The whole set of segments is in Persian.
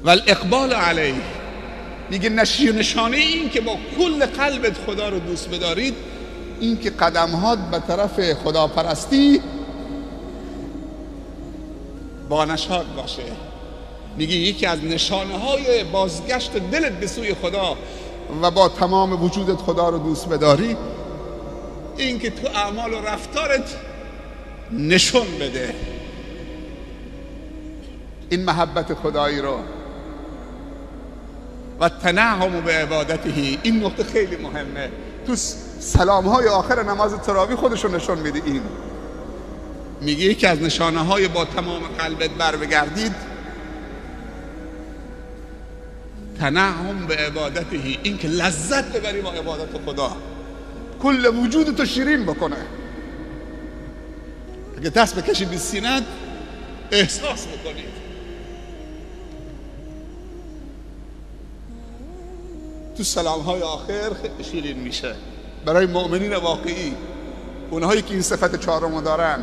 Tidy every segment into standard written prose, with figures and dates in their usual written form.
و الاقبال علیه. میگه نشانه این که با کل قلبت خدا رو دوست بدارید این که قدمهات به طرف خداپرستی با نشاط باشه. میگه یکی از نشانه های بازگشت دلت به سوی خدا و با تمام وجودت خدا رو دوست بداری این که تو اعمال و رفتارت نشون بده این محبت خدایی رو. و تنعم به عبادته، این نقطه خیلی مهمه. تو سلام های آخر نماز تراویح خودشو نشون میده. این میگه یکی از نشانه های با تمام قلبت بر بگردید تنعم به عبادته، این که لذت ببری با عبادت خدا، کل وجودتو شیرین بکنه. اگه دست بکشی به سینت احساس بکنید. تو سلام های آخر شیرین میشه برای مؤمنین واقعی، اونهایی که این صفت چهارمو دارن.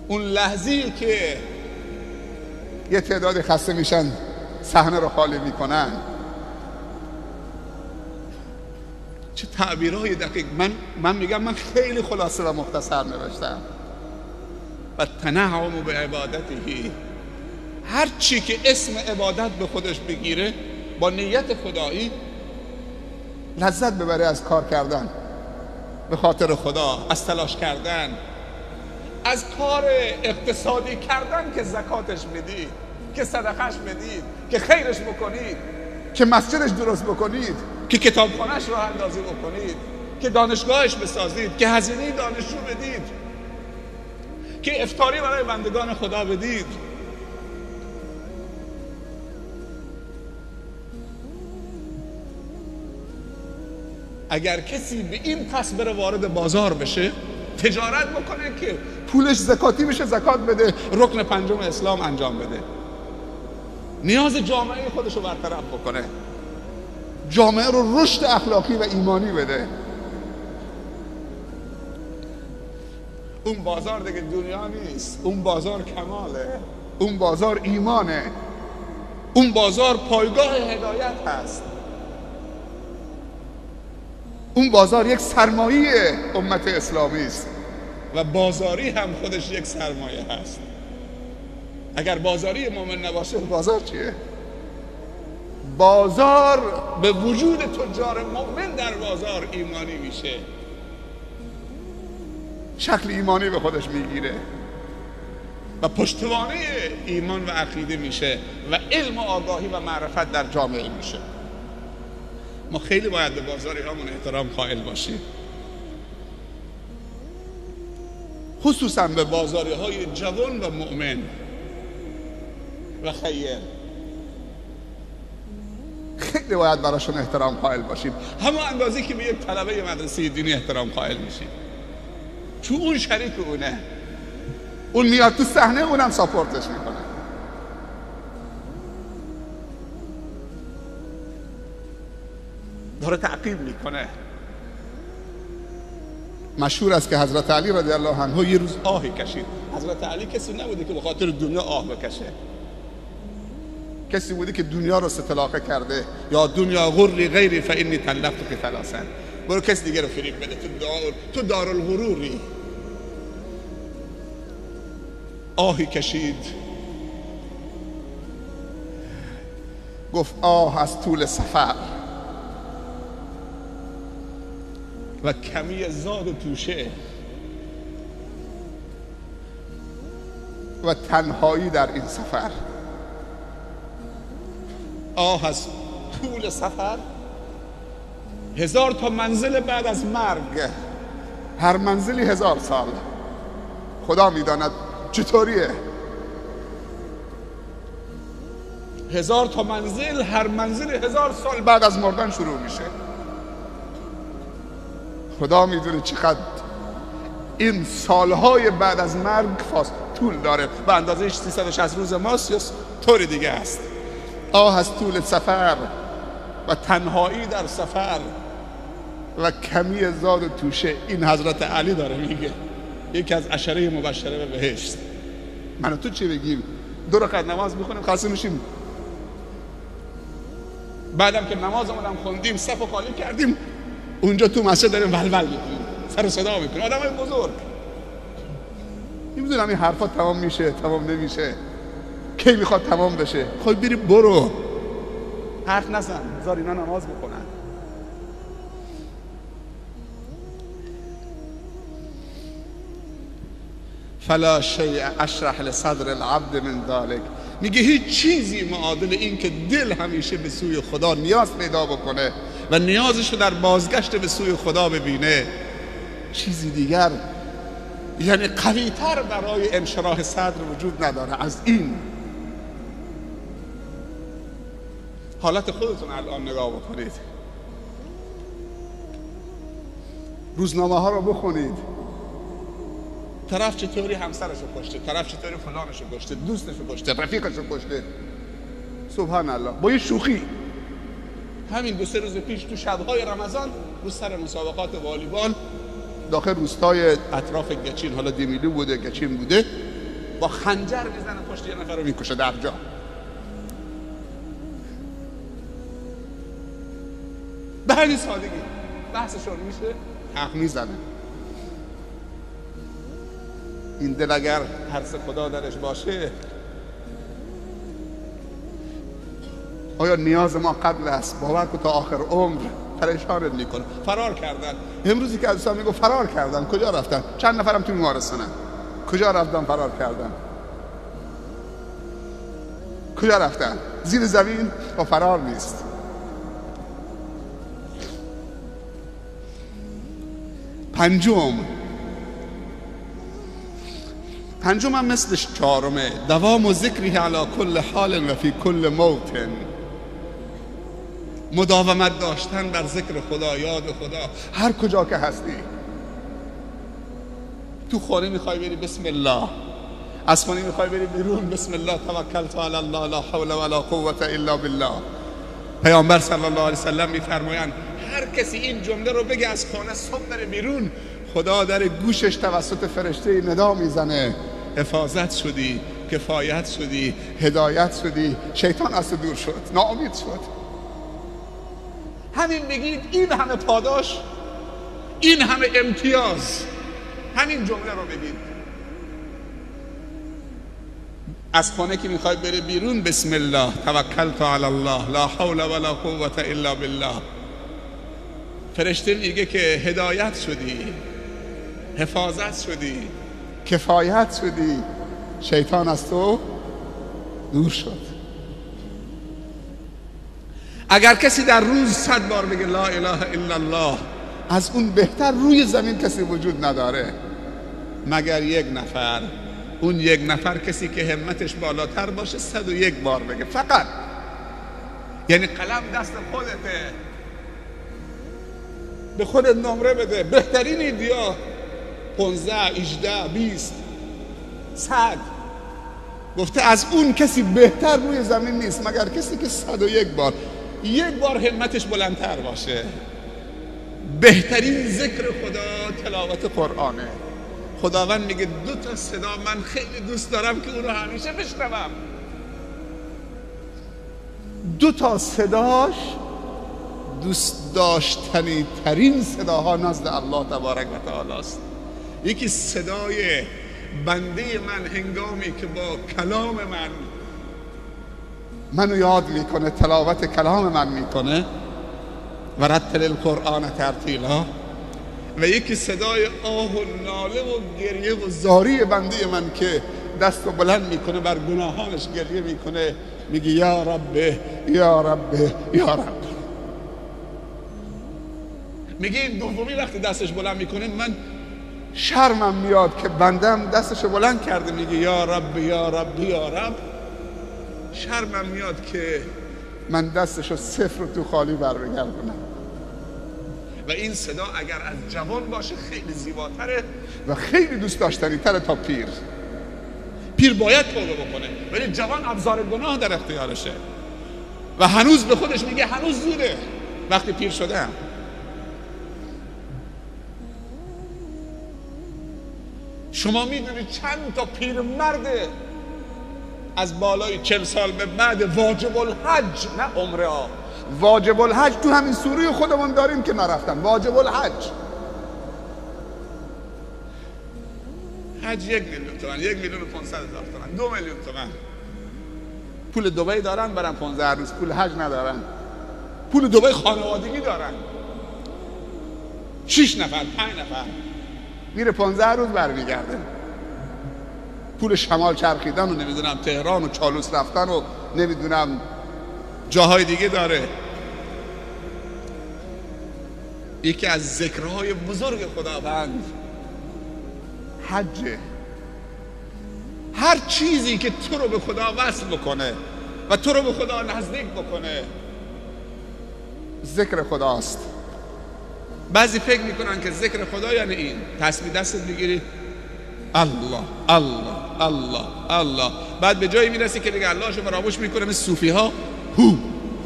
اون لحظه‌ای که یه تعداد خسته میشن صحنه رو خالی میکنن، چه تعبیرهای دقیق. من میگم من خیلی خلاصه و مختصر نوشتم. و تنعم به عبادته، هر چی که اسم عبادت به خودش بگیره با نیت خدایی لذت ببره از کار کردن به خاطر خدا، از تلاش کردن، از کار اقتصادی کردن که زکاتش بدید، که صدقش بدید، که خیرش بکنید، که مسجدش درست بکنید، که کتابخانهش راه اندازی بکنید، که دانشگاهش بسازید، که هزینه دانشجو بدید، که افطاری برای بندگان خدا بدید. اگر کسی به این پس بره وارد بازار بشه، تجارت بکنه که پولش زکاتی بشه، زکات بده، رکن پنجم اسلام انجام بده، نیاز جامعه خودش رو برطرف بکنه، جامعه رو رشد اخلاقی و ایمانی بده، اون بازار دیگه دنیا نیست، اون بازار کماله، اون بازار ایمانه، اون بازار پایگاه هدایت هست، اون بازار یک سرمایه امت اسلامی است و بازاری هم خودش یک سرمایه هست. اگر بازاری مؤمن نباشه بازار چیه؟ بازار به وجود تجار مؤمن در بازار ایمانی میشه، شکل ایمانی به خودش میگیره و پشتوانه ایمان و عقیده میشه و علم و آگاهی و معرفت در جامعه میشه. ما خیلی باید به بازاری همون احترام قائل باشیم، خصوصا به بازاری های جوان و مؤمن و خیر. خیلی باید براشون احترام قائل باشیم، همون اندازی که به یک طلبه مدرسه دینی احترام قائل میشیم، چون اون شریک اونه، اون میاد تو صحنه، اونم ساپورتش میکنه. داره تعقیب میکنه. مشهور است که حضرت علی رضی الله عنه یه روز آهی کشید. حضرت علی کسی نبوده که به خاطر دنیا آه بکشه، کسی بوده که دنیا رو ستلاقه کرده، یا دنیا غری غیری فانی طلقتک ثلاثا، برو کسی دیگه رو فریب بده، تو دارالغروری. آهی کشید، گفت آه از طول سفر و کمی زاد و توشه و تنهایی در این سفر. آه از طول سفر، 1000 تا منزل بعد از مرگ، هر منزلی 1000 سال. خدا میداند چطوریه. 1000 تا منزل، هر منزل 1000 سال بعد از مردن شروع میشه. خدا میدونه چقدر این سالهای بعد از مرگ طول داره، به اندازه 360 روز ماست یا طور دیگه است. آه از طول سفر و تنهایی در سفر و کمی زاد و توشه. این حضرت علی داره میگه، یکی از عشره مبشره به بهشت. من و تو چی بگیم؟ 2 رکعت نماز میخونیم خاصی میشیم، بعدم که نمازمون هم خوندیم صف خالی کردیم اونجا تو مسجد داریم ولول میکنیم، سر صدا میکنیم. آدمای بزرگ نمیدونم این حرفا تمام میشه تمام نمیشه، کی میخواد تمام بشه. خب بری برو، حرف نزن، بذار اینا نماز بکنن. فلا شیء اشرح لصدر العبد من ذلك، میگه هیچ چیزی معادل این که دل همیشه به سوی خدا نیاز پیدا بکنه و نیازشو در بازگشت به سوی خدا ببینه، چیزی دیگر یعنی قوی‌تر برای انشراح صدر وجود نداره از این. حالت خودتون الان نگاه بکنید، روزنامه ها رو بخونید، طرف چطوری همسرشو کشته، طرف چطوری فلانشو کشته، دوستشو کشته، رفیقشو کشته، سبحان الله، با یه شوخی. همین 2-3 روز پیش تو شب‌های رمضان رو سر مسابقات والیبال داخل روستای اطراف گچین، حالا دیمیلی بوده گچین بوده، با خنجر میزنه پشت یه نفر رو میکشه در جا. به همین سادگی بحثشون میشه، حق میزنه. این دل اگر ترس خدا درش باشه، آیا نیاز ما قبل است؟ باور کن تا آخر عمر پریشانت میکنه. فرار کردن، امروزی که عزیزان میگو فرار کردن، کجا رفتن؟ چند نفرم تو بیمارستانن، کجا رفتن فرار کردن؟ کجا رفتن؟ زیر زمین و فرار نیست. پنجم هم مثلش 4، دوام ذکری علی کل حال و فی کل موطن، مداومت داشتن بر ذکر خدا، یاد خدا هر کجا که هستی. تو خانه میخوای بری بسم الله، از خانه میخوای بری بیرون بسم الله توکلت علی الله لا حول ولا قوة الا بالله. پیامبر صلی الله علیه وسلم میفرمایند هر کسی این جمله رو بگه از خانه صبح بره بیرون، خدا در گوشش توسط فرشته ندا میزنه حفاظت شدی، کفایت شدی، هدایت شدی، شیطان از تو دور شد، ناامید شد. همین بگید، این همه پاداش، این همه امتیاز، همین جمله رو بگید. از خانه که میخوای بری بیرون بسم الله توکلت علی الله لا حول ولا قوة الا بالله. فرشته میگه که هدایت شدی، حفاظت شدی، کفایت شدی، شیطان از تو دور شد. اگر کسی در روز 100 بار بگه لا اله الا الله، از اون بهتر روی زمین کسی وجود نداره مگر یک نفر. اون یک نفر کسی که همتش بالاتر باشه 101 بار بگه فقط. یعنی قلم دست خودته، به خودت نمره بده. بهترین ایدیا 15 18 20 100 گفته از اون کسی بهتر روی زمین نیست مگر کسی که 101 بار، یک بار همتش بلندتر باشه. بهترین ذکر خدا تلاوت قرآنه. خداوند میگه 2 تا صدا من خیلی دوست دارم که اون رو همیشه بشنوم. 2 تا صداش دوست داشتنی ترین صداها نزد الله تبارک و تعالی است. یکی صدای بنده من هنگامی که با کلام منو یاد میکنه، تلاوت کلام من میکنه، و رتل القرآن ترتیلا. و یکی صدای آه و ناله و گریه و زاری بنده من که دست رو بلند میکنه بر گناهانش گریه میکنه، میگه یا رب یا رب یا رب. میگه این دومی وقتی دستش بلند میکنه من شرمم میاد که بندم دستش بلند کرده میگه یا رب یا رب یا رب. شرمم میاد که من دستشو صفر تو خالی بر بگردونم. و این صدا اگر از جوان باشه خیلی زیباتره و خیلی دوست داشتنی تره تا پیر. پیر باید توبه بکنه ولی جوان ابزار گناه در اختیارشه و هنوز به خودش میگه هنوز زوده. وقتی پیر شدم شما میدونید چند تا پیرمرد از بالای 40 سال به بعد واجب الحج، نه عمره ها، واجب الحج تو همین سوره خودمون داریم که نرفتن. واجب الحج حج 1 میلیون تومان، 1,500,000 تومان، 2 میلیون تومان. پول دبی دارن برن 15 روز، پول حج ندارن. پول دبی خانوادگی دارن، 6 نفر 5 نفر میره 15 روز برمیگرده. پول شمال چرخیدن و نمیدونم تهران و چالوس رفتن و نمیدونم جاهای دیگه داره. یکی از ذکرهای بزرگ خداوند حجه. هر چیزی که تو رو به خدا وصل بکنه و تو رو به خدا نزدیک بکنه ذکر خداست. بعضی فکر میکنن که ذکر خدا یعنی این، تسبیح دستت بگیری الله الله الله الله، بعد به جایی میرسی که دیگه اللهشو فراموش میکنه، مثل صوفی ها هو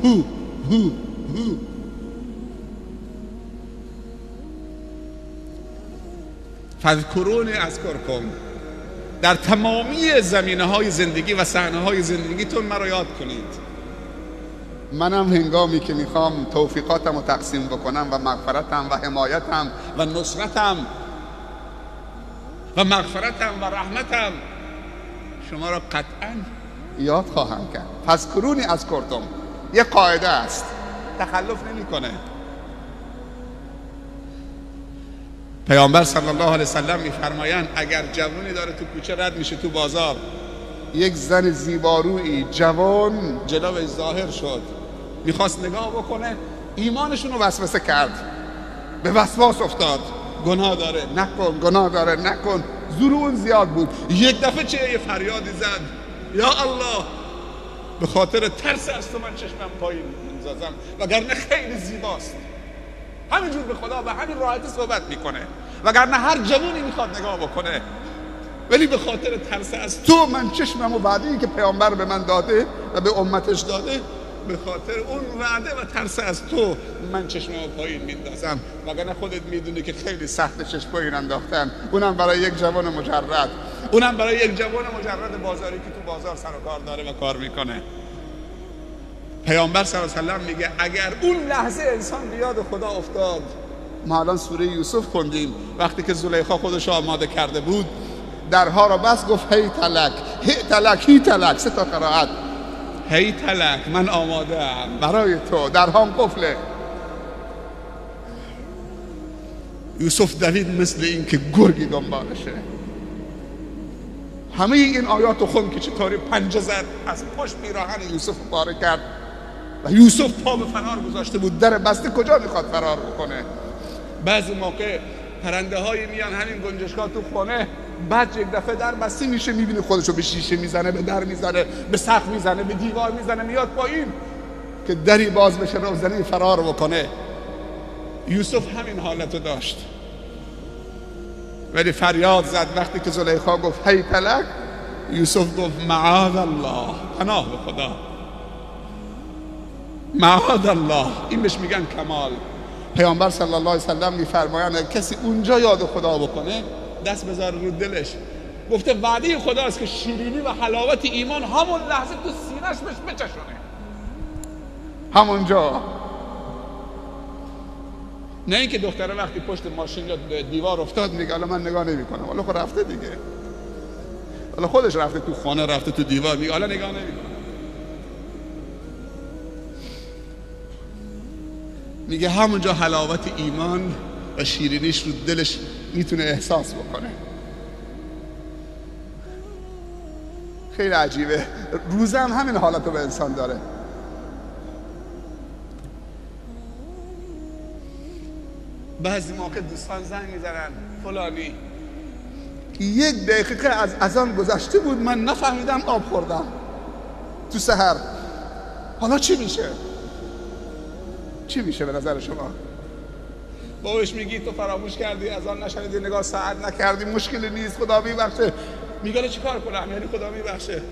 هو هو هو. فذکرونی اذکرکم، در تمامی زمینه های زندگی و صحنه های زندگیتون مرا یاد کنید. منم هنگامی که میخوام توفیقاتم رو تقسیم بکنم و مغفرتم و حمایتم و نصرتم و مغفرتم و رحمتم شما را قطعا یاد خواهم کرد. فذکرونی اذکرکم یه قاعده است، تخلف نمیکنه. پیامبر صلی الله علیه وسلم میفرمایند اگر جوانی داره تو کوچه رد میشه تو بازار، یک زن زیبارویی جوان جلوش ظاهر شد، میخواست نگاه بکنه، ایمانشون رو وسوسه کرد، به وسواس افتاد، گناه داره نکن، گناه داره نکن، زور اون زیاد بود. یک دفعه چه یه فریادی زد، یا الله به خاطر ترس از تو من چشمم پایین میندازم، وگرنه خیلی زیباست. همینجور به خدا به همین راحتی صحبت میکنه، وگرنه هر جوانی میخواد نگاه بکنه، ولی به خاطر ترس از تو من چشمم و وعده‌ای که پیامبر به من داده و به امتش داده، به خاطر اون وعده و ترس از تو من چشمم پایین میندازم، وگرنه خودت میدونی که خیلی سخت چشم پایین انداختن، اونم برای یک جوان مجرد، اونم برای یک جوان مجرد بازاری که تو بازار سر و کار داره و کار میکنه. پیامبر صلی الله علیه و سلم میگه اگر اون لحظه انسان به یاد خدا افتاد، ما الان سوره یوسف خوندیم، وقتی که زلیخا خودش آماده کرده بود درها را بس گفت هی تلک هی تلک هی تلک، 3 تا قرائت، هی تلک من آماده ام برای تو، درهام قفله. یوسف دوید مثل این که گرگی دنبالشه. همه این آیات رو خوند که چطوری پنجه زد، از پشت پیراهن یوسف پاره کرد و یوسف پا به فرار گذاشته بود، در بسته کجا میخواد فرار بکنه. بعضی موقع پرنده هایی میان همین گنجشگاه تو خونه، بعد یک دفعه در بسته میشه، میبینه خودشو به شیشه میزنه، به در میزنه، به سقف میزنه، به دیوار میزنه، میاد پایین که دری باز بشه روزنی فرار بکنه. یوسف همین حالتو داشت، ولی فریاد زد وقتی که زلیخا گفت هی تلک، یوسف گفت معاذ الله، پناه به خدا، معاذ الله. این بهش میگن کمال. پیامبر صلی الله علیه وسلم میفرمایند کسی اونجا یاد خدا بکنه دست بذاره رو دلش، گفته وعده خداست که شیرینی و حلاوت ایمان همون لحظه تو سینه‌اش بهش بچشونه، همونجا. نه اینکه دختره وقتی پشت ماشین یا دیوار افتاد میگه حالا من نگاه نمی‌کنم، حالا خود رفته دیگه، حالا خودش رفته تو خانه، رفته تو دیوار، میگه حالا نگاه نمی‌کنم. میگه همونجا حلاوت ایمان و شیرینیش رو دلش میتونه احساس بکنه. خیلی عجیبه. روزه هم همین حالت رو به انسان داره. بعضی موقع دوستان زنگ میزنن فلانی 1 دقیقه از اذان گذشته بود من نفهمیدم آب خوردم تو سحر، حالا چی میشه؟ چی میشه به نظر شما؟ بابش میگی تو فراموش کردی، اذان نشنیدی، نگاه ساعت نکردی، مشکلی نیست، خدا میبخشه. میگه چی کار کنم؟ یعنی خدا میبخشه؟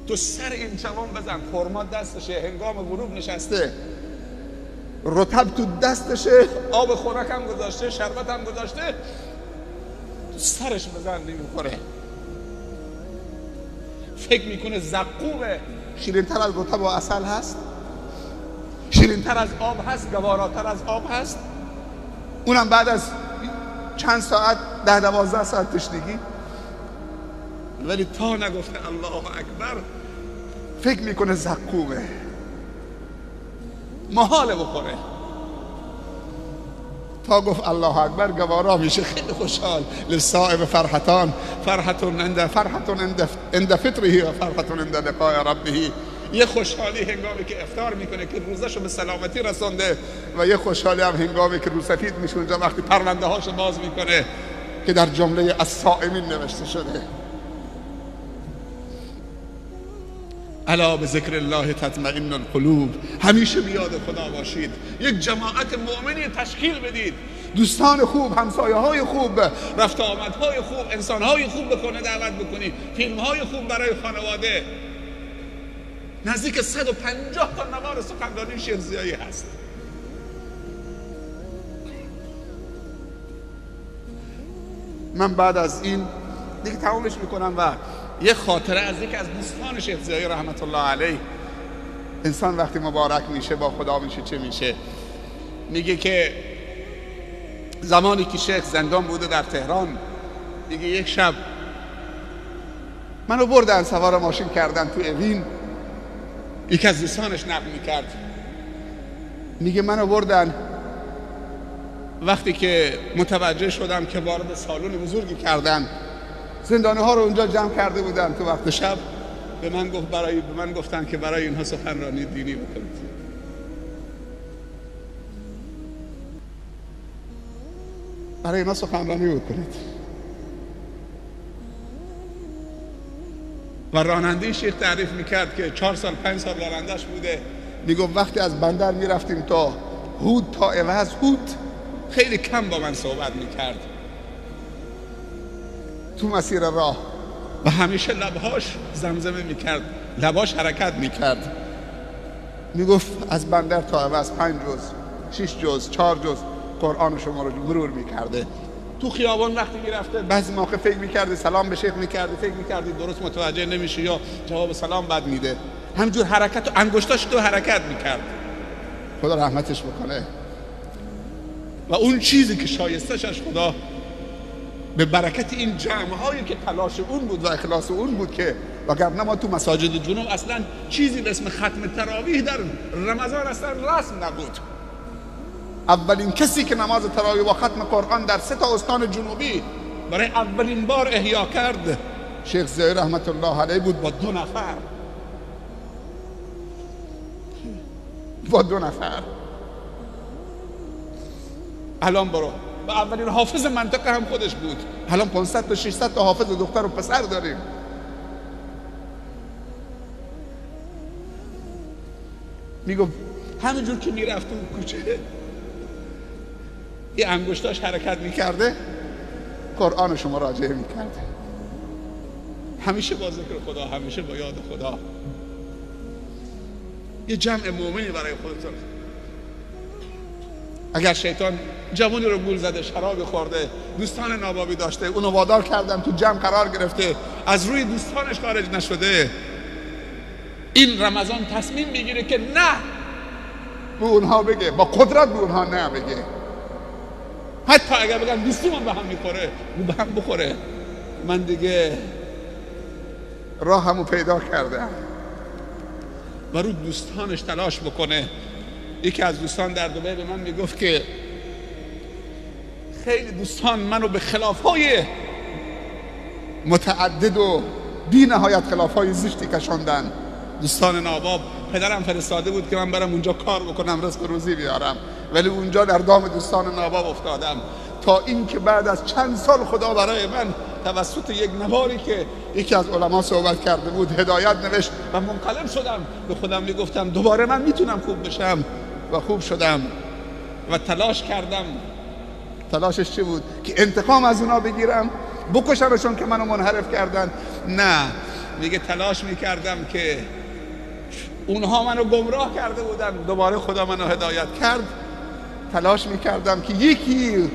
تو سر این جوان بزن، خرما دستشه، هنگام غروب نشسته، رطب تو دستشه، آب خوراک هم گذاشته، شربت هم گذاشته، سرش بزن نمیخوره. فکر میکنه زقومه، شیرین تر از رطب و عسل هست، شیرین تر از آب هست، گواراتر از آب هست، اونم بعد از چند ساعت 10-12 ساعت تشنگی. ولی تا نگفته الله اکبر فکر میکنه زقومه، محاله بخوره. تا گفت الله اکبر گوارا میشه خیلی خوشحال. للصائم فرحتان، فرحتون عند فطره و فرحتون عند لقاء ربه. یه خوشحالی هنگامی که افطار میکنه که روزشو به سلامتی رسونده، و یه خوشحالی هم هنگامی که روسفید میشه اونجا وقتی پرونده هاشو باز میکنه که در جمله الصائمین نوشته شده. الا به ذکر الله تطمئن القلوب. همیشه بیاد خدا باشید، یک جماعت مؤمنی تشکیل بدید، دوستان خوب، همسایه های خوب، رفت آمدهای خوب، انسان های خوب بکنه دعوت بکنید، فیلم های خوب برای خانواده. نزدیک 150 تا نوار سخنرانی شیخ ضیایی هست. من بعد از این دیگه تمامش میکنم و یه خاطره از یکی از دوستان شیخ ضیایی رحمت الله علیه. انسان وقتی مبارک میشه با خدا میشه چه میشه؟ میگه که زمانی که شیخ زندان بوده در تهران، دیگه یک شب منو بردن سوار ماشین کردن تو اوین. یکی از دوستانش نقل میکرد، میگه منو بردن، وقتی که متوجه شدم که وارد سالن بزرگی کردن، زندانی ها رو اونجا جمع کرده بودن تو وقت شب، به من گفتن که برای اینها سخنرانی دینی بکنید. برای اینها سخنرانی بکنید. و راننده شیخ تعریف میکرد که 4 سال 5 سال رانندش بوده. میگفت وقتی از بندر میرفتیم تا هود، تا عوض هود، خیلی کم با من صحبت میکرد تو مسیر راه، و همیشه لبهاش زمزمه میکرد، لباش حرکت میکرد. میگفت از بندر تا عوض 5 جز، 6 جز، 4 جز قرآن شما رو مرور میکرده. تو خیابان وقتی میرفته بعضی موقع فکر میکرده سلام به شیخ میکرده، فکر میکردی درست متوجه نمیشه یا جواب سلام بد میده، همجور حرکت و انگشتاش تو حرکت میکرد. خدا رحمتش بکنه. و اون چیزی که شایستش خدا به برکت این جمع‌هایی که تلاش اون بود و اخلاص اون بود، که وگرنه ما تو مساجد جنوب اصلا چیزی به اسم ختم تراویح در رمضان اصلا رسم نبود. اولین کسی که نماز تراویح و ختم قرآن در 3 تا استان جنوبی برای اولین بار احیا کرد شیخ ضیایی رحمت الله علیه بود، با 2 نفر. با 2 نفر. الان برو، و اولین حافظ منطقه هم خودش بود. الان 500 تا 600 تا حافظ دختر و پسر داریم. میگم همینجور که میرفت اون کوچه، یه انگشتاش حرکت میکرده، قرآنش مراجعه میکرده. همیشه با ذکر خدا، همیشه با یاد خدا. یه جمع مومنی برای خودتون. اگر شیطان جوانی رو گول زده، شراب خورده، دوستان نابابی داشته، اونو وادار کردن تو جمع قرار گرفته، از روی دوستانش خارج نشده، این رمضان تصمیم میگیره که نه به اونها بگه، با قدرت به اونها نه بگه. حتی اگر بگن دوستی من به هم میخوره، او به هم بخوره. من دیگه راهمو پیدا کردم. و رو دوستانش تلاش بکنه. یکی از دوستان در دبی به من میگفت که خیلی دوستان منو به خلافهای متعدد و بی نهایت خلافهای زشتی کشاندن. دوستان ناباب، پدرم فرستاده بود که من برم اونجا کار بکنم، رزق روزی بیارم، ولی اونجا در دام دوستان ناباب افتادم. تا اینکه بعد از چند سال خدا برای من توسط یک نواری که یکی از علما صحبت کرده بود هدایت نوشت و منقلب شدم. به خودم میگفتم دوباره من میتونم خوب بشم، و خوب شدم. و تلاش کردم. تلاشش چی بود؟ که انتقام از اونا بگیرم، بکشمشون که منو منحرف کردن؟ نه، میگه تلاش میکردم که اونها منو گمراه کرده بودن، دوباره خدا منو هدایت کرد. تلاش میکردم که یکی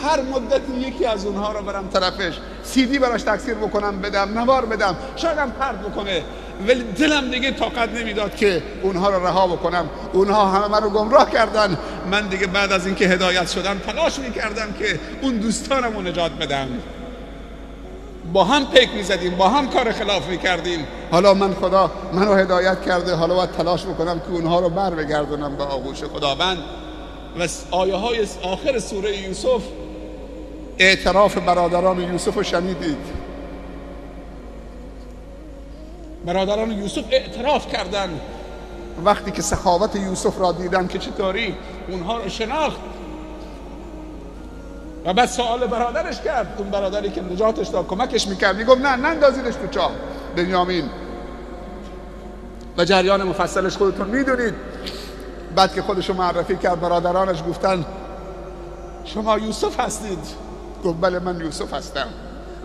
هر مدتی یکی از اونها رو برم طرفش، CD براش تکثیر بکنم، بدم، نوار بدم، شاید هم پرت بکنه، ولی دلم دیگه طاقت نمیداد که اونها رو رها بکنم. اونها همه من رو گمراه کردن. من دیگه بعد از اینکه هدایت شدم تلاش میکردم که اون دوستانم رو نجات بدم. با هم پیک میزدیم، با هم کار خلاف میکردیم. حالا خدا منو هدایت کرده، حالا باید تلاش بکنم که اونها رو بر بگردونم به آغوش خداوند. و آیه های آخر سوره یوسف، اعتراف برادران یوسف رو شنیدید. برادران یوسف اعتراف کردن وقتی که سخاوت یوسف را دیدن که چطوری اونها رو شناخت و بعد سوال برادرش کرد. اون برادری که نجاتش داد، کمکش میکرد، میگفت نه نندازیدش تو چاه بنیامین. و جریان مفصلش خودتون میدونید. بعد که خودشو معرفی کرد، برادرانش گفتن شما یوسف هستید؟ گفت بله من یوسف هستم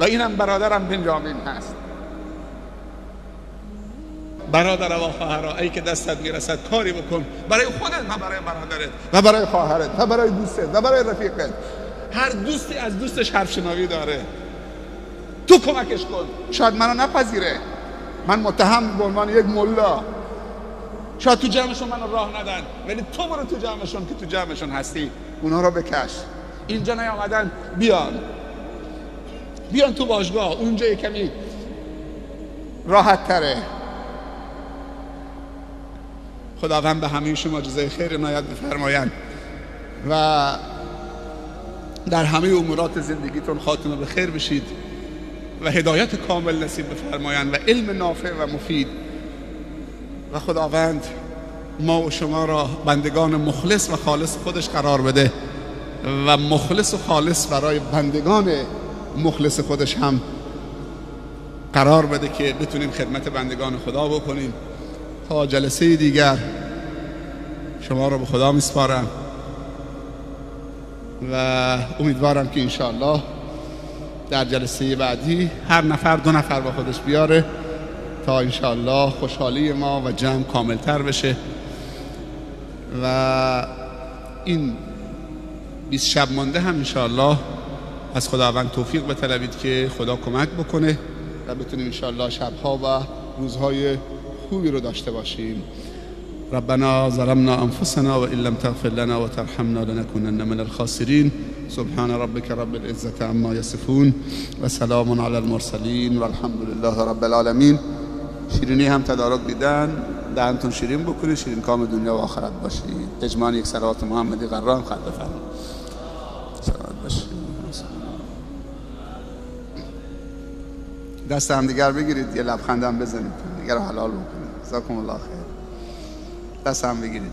و اینم برادرم بنیامین هست. برادر و خواهر، ای که دستت میرسد کاری بکن برای خودت و برای برادرت و برای خواهرت و برای دوستت و برای رفیقت. هر دوستی از دوستش حرف شنوی داره. تو کمکش کن. شاید منو نپذیره، من متهم به عنوان یک ملا، شاید تو جمعشون منو راه ندن، ولی تو برو تو جمعشون که تو جمعشون هستی، اونا رو بکش. اینجا نیامدن، بیان تو باشگاه، اونجا کمی راحت تره. خداوند به همه شما جزای خیر عنایت بفرمایند و در همه امورات زندگیتون خاتمه به خیر بشید و هدایت کامل نصیب بفرمایند و علم نافع و مفید. و خداوند ما و شما را بندگان مخلص و خالص خودش قرار بده و مخلص و خالص برای بندگان مخلص خودش هم قرار بده که بتونیم خدمت بندگان خدا بکنیم. تا جلسه دیگر شما را به خدا میسپارم و امیدوارم که انشاءالله در جلسه بعدی هر نفر 2 نفر با خودش بیاره تا انشاءالله خوشحالی ما و جمع کاملتر بشه. و این 20 شب مانده هم انشاءالله از خداوند توفیق بطلبید که خدا کمک بکنه و بتونیم انشاءالله شبها و روزهای خوبی رو داشته باشیم. ربنا ظلمنا انفسنا و ان لم تغفر لنا و ترحمنا لنكونن من الخاسرین. سبحان ربك رب العزة عما يصفون و سلام علی المرسلین و الحمد لله رب العالمین. شیرینی هم تدارک دیدن، دهنتون شیرین بکنید، شیرین کام دنیا و آخرت باشید. اجماع یک صلوات محمدی قرار خط بفرمایید. صلوات باشید. دست هم دیگر بگیرید، یه لبخند هم بزنید، دیگر حلال بکنید. جزاکم الله خیر. دست هم بگیرید.